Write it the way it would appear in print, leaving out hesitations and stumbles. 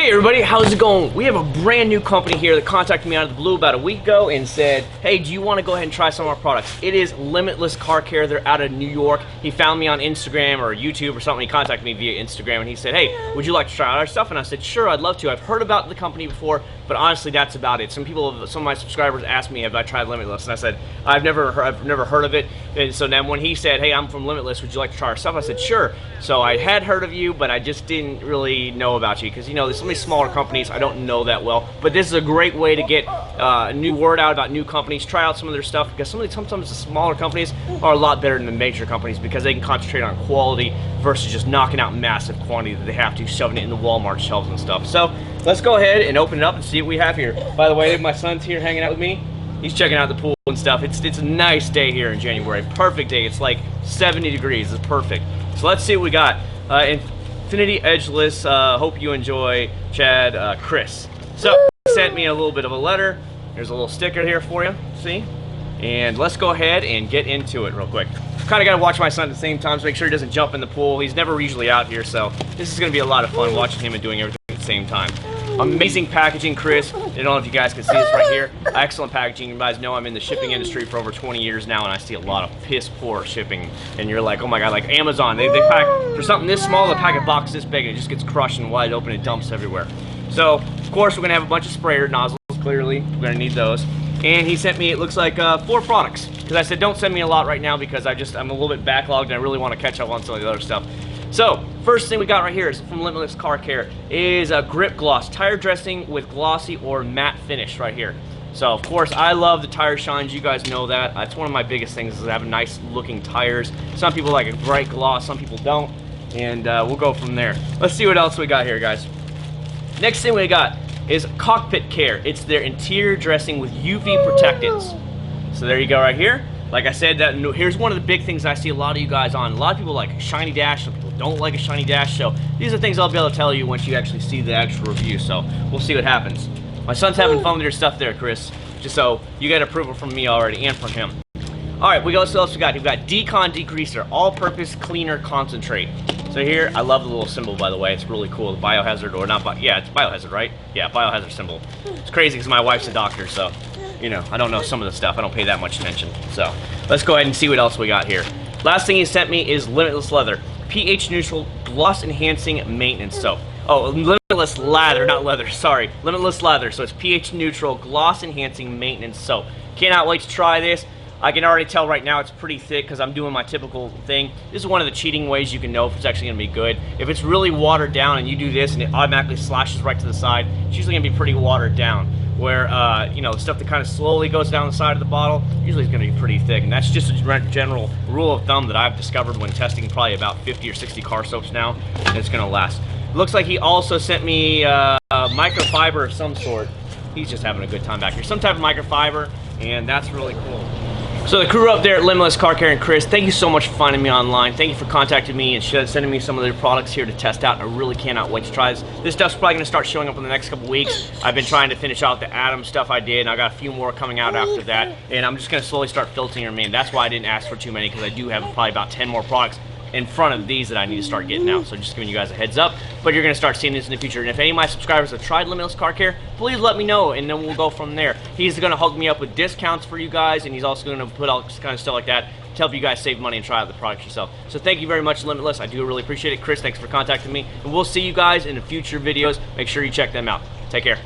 Hey everybody, how's it going? We have a brand new company here that contacted me out of the blue about a week ago and said, hey, do you want to go ahead and try some of our products? It is Limitless Car Care. They're out of New York. He found me on Instagram or YouTube or something. He contacted me via Instagram and he said, hey, would you like to try out our stuff? And I said, sure, I'd love to. I've heard about the company before, but honestly, that's about it. Some of my subscribers asked me, have I tried Limitless? And I said, I've never heard of it. And so then when he said, hey, I'm from Limitless, would you like to try our stuff? I said, sure. So I had heard of you, but I just didn't really know about you because, you know, there's so many smaller companies I don't know that well. But this is a great way to get a new word out about new companies. Try out some of their stuff because sometimes the smaller companies are a lot better than the major companies because they can concentrate on quality versus just knocking out massive quantity that they have to, shoving it in the Walmart shelves and stuff. So let's go ahead and open it up and see what we have here. By the way, my son's here hanging out with me. He's checking out the pool and stuff. It's a nice day here in January. Perfect day. It's like 70 degrees. It's perfect. So let's see what we got. Infinity Edgeless. Hope you enjoy, Chad. Chris. So he sent me a little bit of a letter. There's a little sticker here for you. See? And let's go ahead and get into it real quick. Kind of got to watch my son at the same time to make sure he doesn't jump in the pool. He's never usually out here, so this is going to be a lot of fun watching him and doing everything at the same time. Amazing packaging, Chris. I don't know if you guys can see this right here. Excellent packaging. You guys know I'm in the shipping industry for over 20 years now, and I see a lot of piss poor shipping. And you're like, oh my god, like Amazon. They pack for something this small, they pack a box this big, and it just gets crushed and wide open and dumps everywhere. So, of course, we're gonna have a bunch of sprayer nozzles. Clearly, we're gonna need those. And he sent me, it looks like 4 products. Because I said, don't send me a lot right now because I'm a little bit backlogged and I really want to catch up on some of the other stuff. So, first thing we got right here is from Limitless Car Care is a grip gloss, tire dressing with glossy or matte finish right here. So, of course, I love the tire shines. You guys know that. That's one of my biggest things is to have nice looking tires. Some people like a bright gloss, some people don't. And we'll go from there. Let's see what else we got here, guys. Next thing we got is Cockpit Care. It's their interior dressing with UV protectants. So there you go right here. Like I said, here's one of the big things I see a lot of you guys on. A lot of people like a shiny dash, some people don't like a shiny dash. So these are things I'll be able to tell you once you actually see the actual review. So we'll see what happens. My son's having fun with your stuff there, Chris. Just so you get approval from me already and from him. All right, we got what else we got. We've got Decon Degreaser, all-purpose cleaner concentrate. So here, I love the little symbol, by the way. It's really cool. The biohazard, or not, yeah, it's biohazard, right? Yeah, biohazard symbol. It's crazy because my wife's a doctor, so, you know, I don't know some of the stuff. I don't pay that much attention. So let's go ahead and see what else we got here. Last thing he sent me is Limitless Leather, pH neutral, gloss enhancing maintenance soap. Oh, Limitless Lather, not leather, sorry. Limitless Leather, so it's pH neutral, gloss enhancing maintenance soap. Cannot wait to try this. I can already tell right now it's pretty thick because I'm doing my typical thing. This is one of the cheating ways you can know if it's actually going to be good. If it's really watered down and you do this and it automatically slashes right to the side, it's usually going to be pretty watered down. Where, you know, the stuff that kind of slowly goes down the side of the bottle, usually is going to be pretty thick. And that's just a general rule of thumb that I've discovered when testing probably about 50 or 60 car soaps now, and it's going to last. Looks like he also sent me microfiber of some sort. He's just having a good time back here. Some type of microfiber, and that's really cool. So the crew up there at Limitless Car Care and Chris, thank you so much for finding me online. Thank you for contacting me and sending me some of their products here to test out. I really cannot wait to try this. This stuff's probably going to start showing up in the next couple weeks. I've been trying to finish out the Atom stuff I did, and I got a few more coming out after that. And I'm just going to slowly start filtering them in. That's why I didn't ask for too many, because I do have probably about 10 more products in front of these that I need to start getting out. So just giving you guys a heads up, but you're going to start seeing this in the future. And if any of my subscribers have tried Limitless Car Care, please let me know, and then we'll go from there. He's going to hook me up with discounts for you guys, and he's also going to put out kind of stuff like that to help you guys save money and try out the products yourself. So thank you very much, Limitless. I do really appreciate it. Chris, thanks for contacting me, and we'll see you guys in the future videos. Make sure you check them out. Take care.